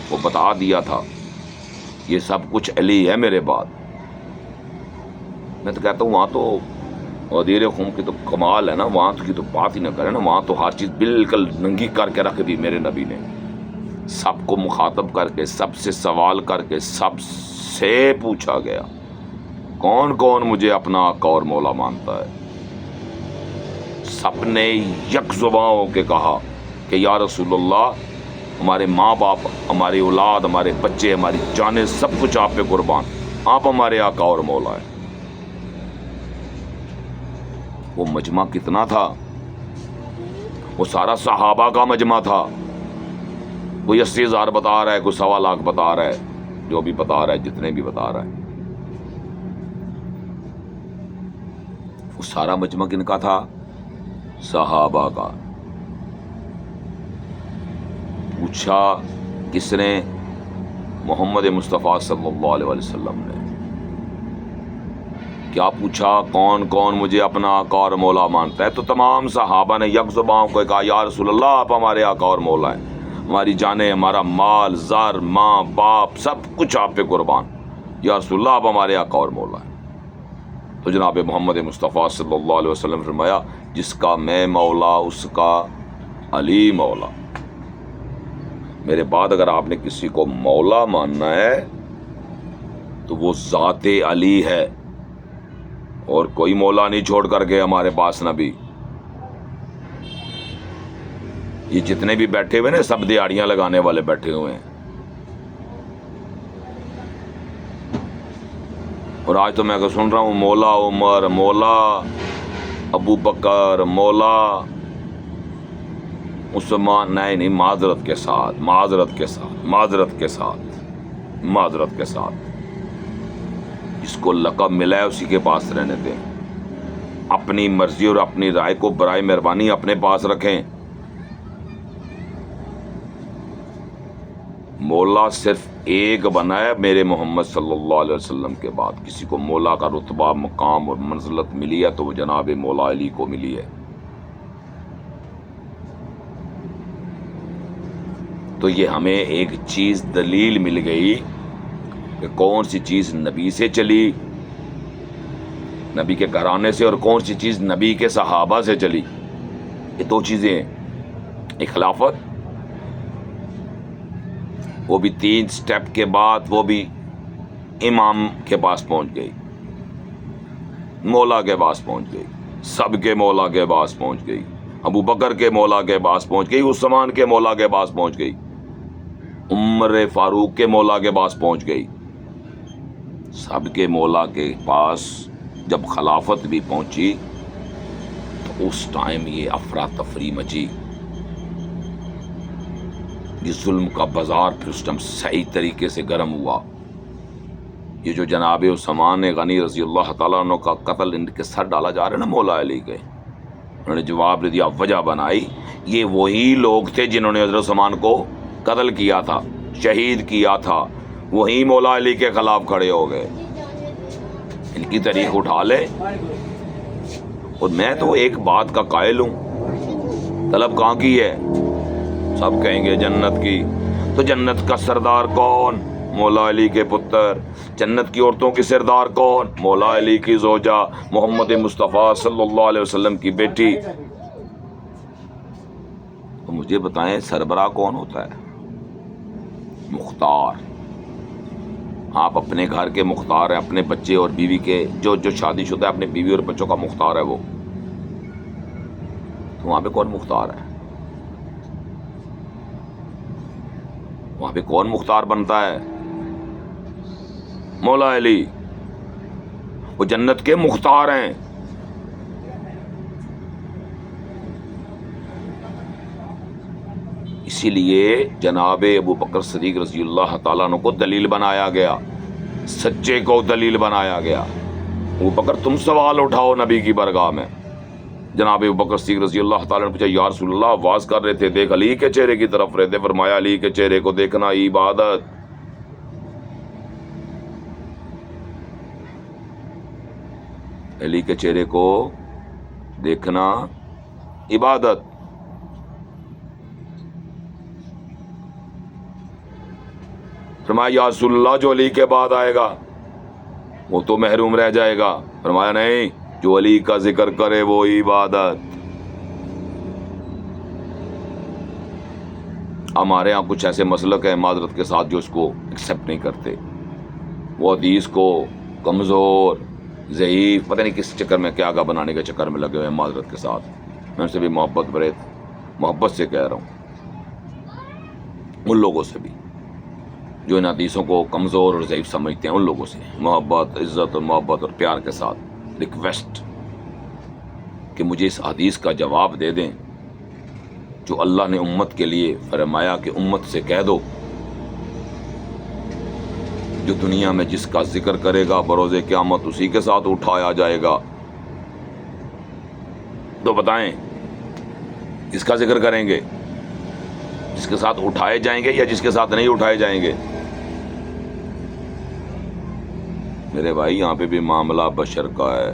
[SPEAKER 1] وہ بتا دیا تھا یہ سب کچھ علی ہے میرے بعد. میں تو کہتا ہوں وہاں تو غدیر خم کی تو کمال ہے نا، وہاں کی تو بات ہی نہ کرے نا، وہاں تو ہر چیز بالکل ننگی کر کے رکھ دی میرے نبی نے، سب کو مخاطب کر کے، سب سے سوال کر کے، سب سے پوچھا گیا کون کون مجھے اپنا آقا اور مولا مانتا ہے. سب نے یک زباں ہو کے کہا کہ یا رسول اللہ ہمارے ماں باپ، ہماری اولاد، ہمارے بچے، ہماری جانیں، سب کچھ آپ پہ قربان، آپ ہمارے آقا اور مولا ہیں. وہ مجمع کتنا تھا؟ وہ سارا صحابہ کا مجمع تھا. کوئی 80,000 بتا رہا ہے، کوئی 1.25 بتا رہا ہے، جو بھی بتا رہا ہے، جتنے بھی بتا رہا ہے. وہ سارا مجمع کن کا تھا؟ صحابہ کا. پوچھا کس نے؟ محمد مصطفیٰ صلی اللہ علیہ وسلم نے. کیا پوچھا؟ کون کون مجھے اپنا آقا اور مولا مانتا ہے؟ تو تمام صحابہ نے یک زبان کو کہا یا رسول اللہ آپ ہمارے آقا اور مولا ہیں، ہماری جانیں، ہمارا مال، زر، ماں باپ، سب کچھ آپ پہ قربان، یا رسول اللہ آپ ہمارے آقا اور مولا ہیں. تو جناب محمد مصطفیٰ صلی اللہ علیہ وسلم نے فرمایا جس کا میں مولا اس کا علی مولا. میرے بعد اگر آپ نے کسی کو مولا ماننا ہے تو وہ ذات علی ہے، اور کوئی مولا نہیں چھوڑ کر کے ہمارے پاس نبی. یہ جتنے بھی بیٹھے ہوئے نا سب دیہڑیاں لگانے والے بیٹھے ہوئے ہیں. اور آج تو میں سن رہا ہوں مولا عمر، مولا ابو بکر، مولا عثمان. نہیں، معذرت کے ساتھ، معذرت کے ساتھ، معذرت کے ساتھ، معذرت کے ساتھ، جس کو لقب ملا ہے اسی کے پاس رہنے دیں. اپنی مرضی اور اپنی رائے کو برائے مہربانی اپنے پاس رکھیں. مولا صرف ایک بنا ہے میرے محمد صلی اللہ علیہ وسلم کے بعد. کسی کو مولا کا رتبہ، مقام اور منزلت ملی ہے تو وہ جناب مولا علی کو ملی ہے. تو یہ ہمیں ایک چیز دلیل مل گئی کہ کون سی چیز نبی سے چلی، نبی کے گھرانے سے، اور کون سی چیز نبی کے صحابہ سے چلی. یہ 2 چیزیں ہیں. ایک خلافت، وہ بھی 3 سٹیپ کے بعد وہ بھی امام کے پاس پہنچ گئی، مولا کے پاس پہنچ گئی، سب کے مولا کے پاس پہنچ گئی، ابو بکر کے مولا کے پاس پہنچ گئی، عثمان کے مولا کے پاس پہنچ گئی، عمر فاروق کے مولا کے پاس پہنچ گئی. سب کے مولا کے پاس جب خلافت بھی پہنچی تو اس ٹائم یہ افراتفری مچی. یہ ظلم کا بازار پھر اس ٹائم صحیح طریقے سے گرم ہوا. یہ جو جناب عثمان غنی رضی اللہ تعالیٰ عنہ کا قتل ان کے سر ڈالا جا رہا ہے نا مولا علی کے، انہوں نے جواب دیا، وجہ بنائی، یہ وہی لوگ تھے جنہوں نے حضرت عثمان کو قتل کیا تھا، شہید کیا تھا، وہی مولا علی کے خلاف کھڑے ہو گئے. ان کی تاریخ اٹھا لے. اور میں تو ایک بات کا قائل ہوں، طلب کہاں کی ہے؟ سب کہیں گے جنت کی. تو جنت کا سردار کون؟ مولا علی کے پتر. جنت کی عورتوں کی سردار کون؟ مولا علی کی زوجہ محمد مصطفیٰ صلی اللہ علیہ وسلم کی بیٹی. تو مجھے بتائیں سربراہ کون ہوتا ہے؟ مختار. آپ اپنے گھر کے مختار ہیں، اپنے بچے اور بیوی کے، جو شادی شدہ ہے اپنے بیوی اور بچوں کا مختار ہے وہ. تو وہاں پہ کون مختار ہے؟ وہاں پہ کون مختار بنتا ہے؟ مولا علی. وہ جنت کے مختار ہیں. اسی لیے جناب ابو بکر صدیق رضی اللہ تعالیٰ عنہ کو دلیل بنایا گیا، سچے کو دلیل بنایا گیا. ابو بکر تم سوال اٹھاؤ نبی کی برگاہ میں. جناب ابو بکر صدیق رضی اللہ تعالیٰ نے پوچھا، یا رسول اللہ آواز کر رہے تھے، دیکھ علی کے چہرے کی طرف رہتے. فرمایا علی کے چہرے کو دیکھنا عبادت. علی کے چہرے کو دیکھنا عبادت. فرمایا یا رسول اللہ جو علی کے بعد آئے گا وہ تو محروم رہ جائے گا. فرمایا نہیں، جو علی کا ذکر کرے وہ عبادت. ہمارے ہاں کچھ ایسے مسلک ہیں معذرت کے ساتھ جو اس کو ایکسیپٹ نہیں کرتے. وہ حدیث کو کمزور، ضعیف، پتہ نہیں کس چکر میں کیا بنانے کے چکر میں لگے ہوئے ہیں معذرت کے ساتھ. میں ان سے بھی محبت سے کہہ رہا ہوں، ان لوگوں سے بھی جو ان حدیثوں کو کمزور اور ضعیف سمجھتے ہیں، ان لوگوں سے محبت، عزت اور محبت اور پیار کے ساتھ ریکویسٹ کہ مجھے اس حدیث کا جواب دے دیں جو اللہ نے امت کے لیے فرمایا کہ امت سے کہہ دو جو دنیا میں جس کا ذکر کرے گا بروز قیامت اسی کے ساتھ اٹھایا جائے گا. تو بتائیں کس کا ذکر کریں گے؟ جس کے ساتھ اٹھائے جائیں گے یا جس کے ساتھ نہیں اٹھائے جائیں گے؟ میرے بھائی یہاں پہ بھی معاملہ بشر کا ہے.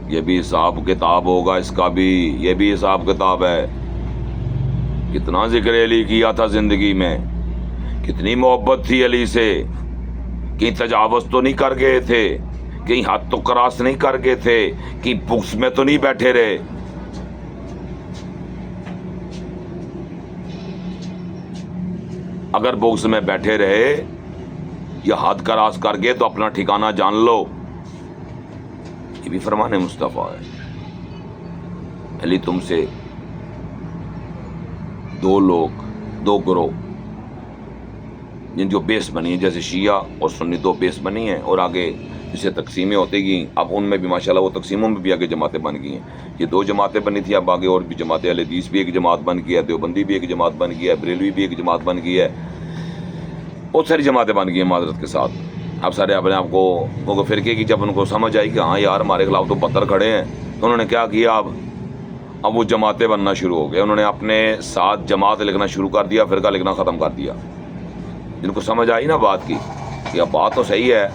[SPEAKER 1] یہ بھی حساب کتاب ہوگا، اس کا بھی یہ بھی حساب کتاب ہے. کتنا ذکر علی کیا تھا زندگی میں، کتنی محبت تھی علی سے. کہیں تجاوز تو نہیں کر گئے تھے، کہیں حد تو کراس نہیں کر گئے تھے، کہیں بغض میں تو نہیں بیٹھے رہے. اگر بغض میں بیٹھے رہے یا حد کراس کر گئے تو اپنا ٹھکانہ جان لو. یہ بھی فرمان مصطفیٰ ہے. علی تم سے دو گروہ جن جو بیس بنی ہیں، جیسے شیعہ اور سنی دو بیس بنی ہیں، اور آگے جسے تقسیمیں ہوتی گئیں. اب ان میں بھی ماشاءاللہ وہ تقسیموں میں بھی آگے جماعتیں بن گئی ہیں. یہ دو جماعتیں بنی تھی، اب آگے اور بھی جماعتیں، اہل حدیث بھی ایک جماعت بن گئی ہے، دیوبندی بھی ایک جماعت بن گئی ہے، بریلوی بھی ایک جماعت بن گئی ہے، بہت ساری جماعتیں بن گئی ہیں معذرت کے ساتھ. اب سارے اپنے آپ کو فرقے کی جب ان کو سمجھ آئی کہ ہاں یار ہمارے خلاف تو پتھر کھڑے ہیں، تو انہوں نے کیا کیا، اب وہ جماعتیں بننا شروع ہو گئے. انہوں نے اپنے ساتھ جماعت لکھنا شروع کر دیا، فرقہ لکھنا ختم کر دیا. جن کو سمجھ آئی نا بات کی کہ اب بات تو صحیح ہے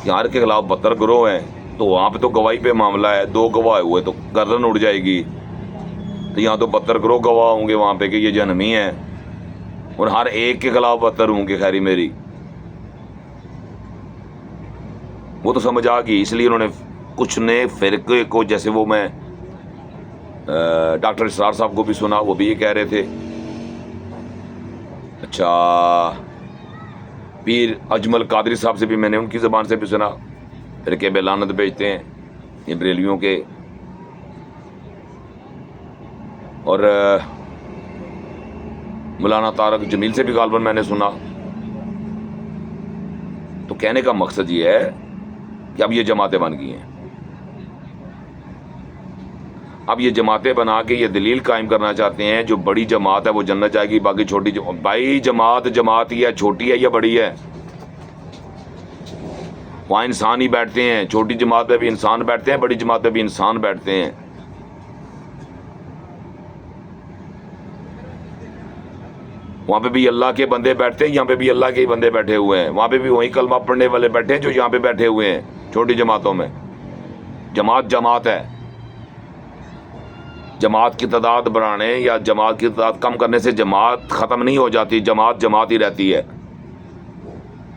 [SPEAKER 1] کہ ہر کے خلاف 72 گروہ ہیں، تو وہاں پہ تو گواہی پہ معاملہ ہے، 2 گواہ ہوئے تو گردن اڑ جائے گی. تو یہاں تو 72 گروہ گواہ ہوں گے وہاں پہ کہ یہ جہنمی ہیں، اور ہر ایک کے خلاف 72 ہوں گے. خیری میری وہ تو سمجھ آ گئی. اس لیے انہوں نے کچھ نے فرقے کو، جیسے وہ میں ڈاکٹر اسرار صاحب کو بھی سنا، وہ بھی یہ کہہ رہے تھے. اچھا پیر اجمل قادری صاحب سے بھی میں نے ان کی زبان سے بھی سنا، فرقے بے لعنت بھیجتے ہیں یہ بریلویوں کے. اور مولانا طارق جمیل سے بھی غالباً میں نے سنا. تو کہنے کا مقصد یہ ہے کہ اب یہ جماعتیں بن گئی ہیں. اب یہ جماعتیں بنا کے یہ دلیل قائم کرنا چاہتے ہیں جو بڑی جماعت ہے وہ جنت جائے گی، باقی چھوٹی بھائی جماعت ہی ہے، چھوٹی ہے یا بڑی ہے؟ وہاں انسان ہی بیٹھتے ہیں، چھوٹی جماعت پہ بھی انسان بیٹھتے ہیں، بڑی جماعت پہ بھی انسان بیٹھتے ہیں۔ وہاں پہ بھی اللہ کے بندے بیٹھتے ہیں، یہاں پہ بھی اللہ کے ہی بندے بیٹھے ہوئے ہیں، وہاں پہ بھی وہی کلمہ پڑھنے والے بیٹھے ہیں جو یہاں پہ بیٹھے ہوئے ہیں چھوٹی جماعتوں میں۔ جماعت ہے، جماعت کی تعداد بڑھانے یا جماعت کی تعداد کم کرنے سے جماعت ختم نہیں ہو جاتی، جماعت ہی رہتی ہے۔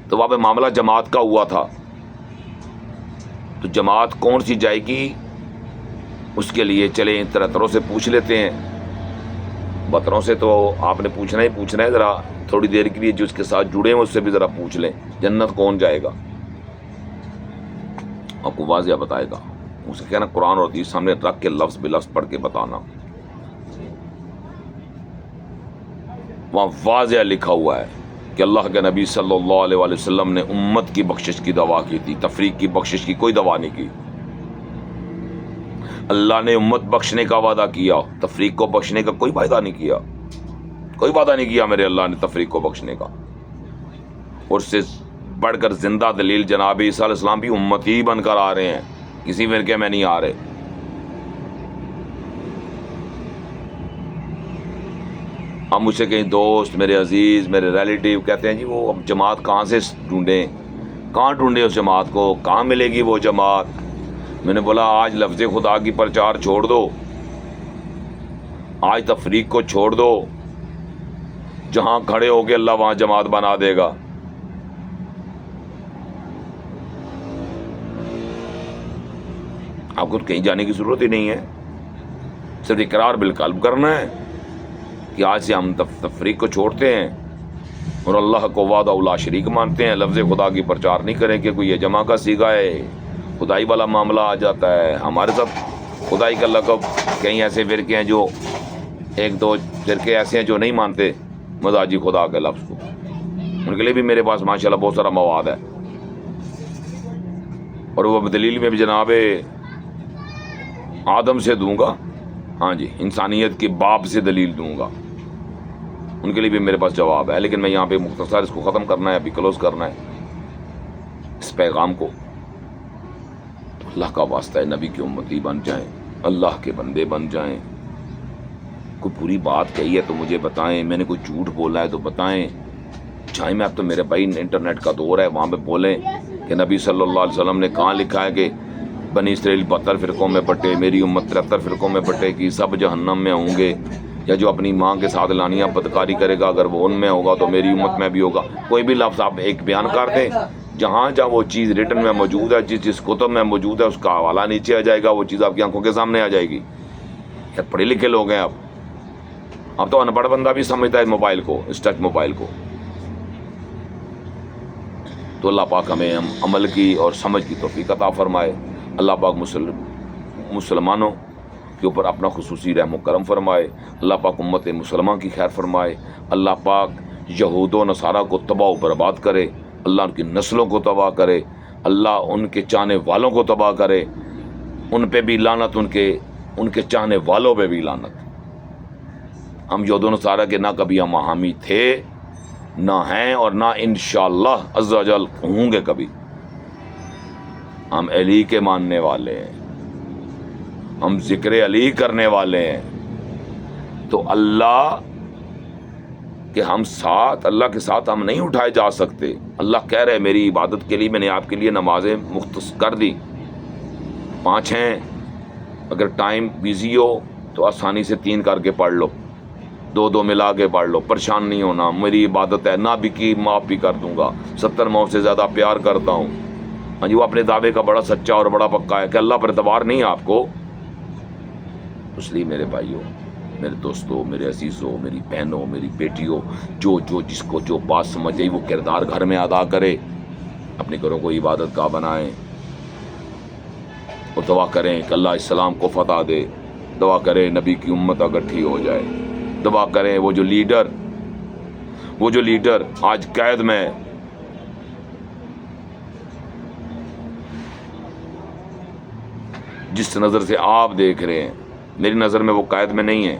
[SPEAKER 1] تو وہاں پہ معاملہ جماعت کا ہوا تھا، تو جماعت کون سی جائے گی اس کے لیے چلیں ترتروں سے پوچھ لیتے ہیں۔ بتروں سے تو آپ نے پوچھنا ہے، ذرا تھوڑی دیر کے لیے جو اس کے ساتھ جڑے ہیں اس سے بھی ذرا پوچھ لیں جنت کون جائے گا، آپ کو واضح بتائے گا۔ اسے کہنا قرآن اور حدیث سامنے رکھ کے لفظ بے لفظ پڑھ کے بتانا۔ وہاں واضح لکھا ہوا ہے کہ اللہ کے نبی صلی اللہ علیہ وآلہ وسلم نے امت کی بخشش کی دعا کی تھی، تفریق کی بخشش کی کوئی دعا نہیں کی۔ اللہ نے امت بخشنے کا وعدہ کیا، تفریق کو بخشنے کا کوئی وعدہ نہیں کیا، کوئی وعدہ نہیں کیا میرے اللہ نے تفریق کو بخشنے کا۔ اور اس سے بڑھ کر زندہ دلیل جناب عیسیٰ علیہ السلام بھی امتی بن کر آ رہے ہیں، کسی فرقے میں نہیں آ رہے۔ اب مجھ سے کہیں دوست، میرے عزیز، میرے ریلیٹیو کہتے ہیں جی وہ اب جماعت کہاں سے ڈھونڈیں، کہاں ڈھونڈیں اس جماعت کو، کہاں ملے گی وہ جماعت؟ میں نے بولا آج لفظ خدا کی پرچار چھوڑ دو، آج تفریق کو چھوڑ دو، جہاں کھڑے ہوگے اللہ وہاں جماعت بنا دے گا۔ آپ کو کہیں جانے کی ضرورت ہی نہیں ہے، صرف اقرار بالقلب کرنا ہے کہ آج سے ہم تفریق کو چھوڑتے ہیں اور اللہ کو وحدہ لا شریک مانتے ہیں، لفظ خدا کی پرچار نہیں کریں کہ کوئی یہ جمع کا صیغہ ہے، خدائی والا معاملہ آ جاتا ہے ہمارے ساتھ۔ خدائی کا لقب، کئی ایسے فرقے ہیں جو ایک دو فرقے ایسے ہیں جو نہیں مانتے مزاجی خدا کے لفظ کو، ان کے لیے بھی میرے پاس ماشاءاللہ بہت سارا مواد ہے، اور وہ دلیل میں بھی جناب آدم سے دوں گا، ہاں جی انسانیت کے باپ سے دلیل دوں گا، ان کے لیے بھی میرے پاس جواب ہے۔ لیکن میں یہاں پہ مختصر اس کو ختم کرنا ہے، ابھی کلوز کرنا ہے اس پیغام کو۔ تو اللہ کا واسطہ ہے نبی کی امتی بن جائیں، اللہ کے بندے بن جائیں۔ کوئی پوری بات کہی ہے تو مجھے بتائیں، میں نے کوئی جھوٹ بولا ہے تو بتائیں، چاہے میں اب تو میرے بھائی انٹرنیٹ کا دور ہے، وہاں پہ بولیں کہ نبی صلی اللہ علیہ وسلم نے کہاں لکھا ہے کہ بنی اسرائیل 72 فرقوں میں بٹے، میری امت 73 فرقوں میں بٹے گی، سب جہنم میں ہوں گے، یا جو اپنی ماں کے ساتھ لانیہ بدکاری کرے گا اگر وہ ان میں ہوگا تو میری امت میں بھی ہوگا۔ کوئی بھی لفظ آپ ایک بیان کر دیں، جہاں وہ چیز ریٹن میں موجود ہے، جس کتب میں موجود ہے اس کا حوالہ نیچے آ جائے گا، وہ چیز آپ کی آنکھوں کے سامنے آ جائے گی۔ یار پڑھے لکھے لوگ ہیں اب تو ان پڑھ بندہ بھی سمجھتا ہے موبائل کو، اس ٹچ موبائل کو۔ تو اللہ پاک ہمیں عمل کی اور سمجھ کی توفیق عطا فرمائے، اللہ پاک مسلمانوں کے اوپر اپنا خصوصی رحم و کرم فرمائے، اللہ پاک امت مسلمہ کی خیر فرمائے، اللہ پاک یہود و نصارہ کو تباہ و برباد کرے، اللہ ان کی نسلوں کو تباہ کرے، اللہ ان کے چاہنے والوں کو تباہ کرے، ان پہ بھی لعنت، ان کے چاہنے والوں پہ بھی لعنت۔ ہم یہود و نصارہ کے نہ کبھی ہم حامی تھے، نہ ہیں، اور نہ انشاءاللہ عز و جل ہوں گے کبھی۔ ہم علی کے ماننے والے ہیں، ہم ذکر علی کرنے والے ہیں، تو اللہ کے اللہ کے ساتھ ہم نہیں اٹھائے جا سکتے۔ اللہ کہہ رہے میری عبادت کے لیے میں نے آپ کے لیے نمازیں مختص کر دی، 5 ہیں، اگر ٹائم بیزی ہو تو آسانی سے 3 کر کے پڑھ لو، 2 ملا کے پڑھ لو، پریشان نہیں ہونا، میری عبادت ہے، نہ بھی کی معاف بھی کر دوں گا، 70 ماؤں سے زیادہ پیار کرتا ہوں۔ ہاں جی، وہ اپنے دعوے کا بڑا سچا اور بڑا پکا ہے کہ اللہ پر اعتبار نہیں ہے آپ کو۔ اس لیے میرے بھائیوں، میرے دوستوں، میرے عزیزوں، میری بہنوں، میری بیٹیوں، جو جس کو جو بات سمجھ آئی وہ کردار گھر میں ادا کرے، اپنے گھروں کو عبادت کا بنائیں، اور دعا کریں کہ اللہ اسلام کو فتح دے، دعا کریں نبی کی امت اکٹھی ہو جائے، دعا کریں وہ جو لیڈر آج قید میں، جس نظر سے آپ دیکھ رہے ہیں میری نظر میں وہ قید میں نہیں ہے.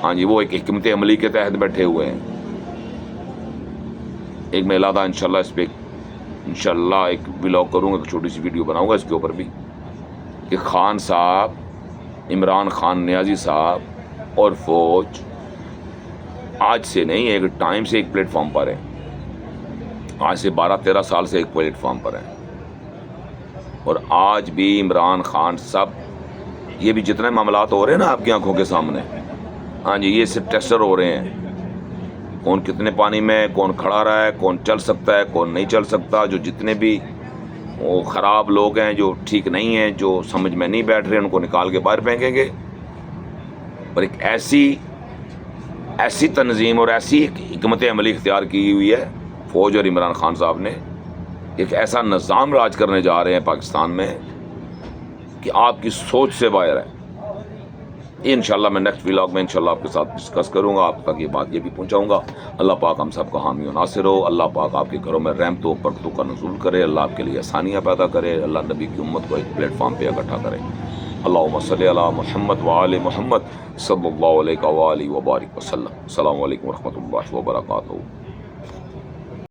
[SPEAKER 1] ہاں جی، وہ ایک حکمت عملی کے تحت بیٹھے ہوئے ہیں. ایک میں علیحدہ انشاءاللہ اس پہ انشاءاللہ ایک ولاگ کروں گا، ایک چھوٹی سی ویڈیو بناؤں گا اس کے اوپر بھی، کہ خان صاحب، عمران خان نیازی صاحب اور فوج آج سے نہیں، ایک ٹائم سے ایک پلیٹ فارم پر ہے. آج سے 12-13 سال سے ایک پلیٹ فارم پر ہیں. اور آج بھی عمران خان صاحب، یہ بھی جتنے معاملات ہو رہے ہیں نا آپ کی آنکھوں کے سامنے، ہاں جی، یہ صرف ٹیسٹر ہو رہے ہیں. کون کتنے پانی میں، کون کھڑا رہا ہے، کون چل سکتا ہے، کون نہیں چل سکتا. جو جتنے بھی وہ خراب لوگ ہیں، جو ٹھیک نہیں ہیں، جو سمجھ میں نہیں بیٹھ رہے، ان کو نکال کے باہر پھینکیں گے. اور ایک ایسی تنظیم اور ایسی حکمت عملی اختیار کی ہوئی ہے فوج اور عمران خان صاحب نے، ایک ایسا نظام راج کرنے جا رہے ہیں پاکستان میں کہ آپ کی سوچ سے باہر ہے. یہ انشاءاللہ میں نیکسٹ ولاگ میں انشاءاللہ آپ کے ساتھ ڈسکس کروں گا، آپ تک یہ بات یہ بھی پہنچاؤں گا. اللہ پاک ہم سب کا حامی و ناصر ہو. اللہ پاک آپ کے گھروں میں رحمتوں برکتوں کا نزول کرے. اللہ آپ کے لیے آسانیاں پیدا کرے. اللہ نبی کی امت کو ایک پلیٹ فارم پہ اکٹھا کرے. اللہم صلی علی محمد وآل محمد صلی اللہ علیہ وآلہ وبارک وسلم. السلام علیکم ورحمۃ اللہ وبرکاتہ.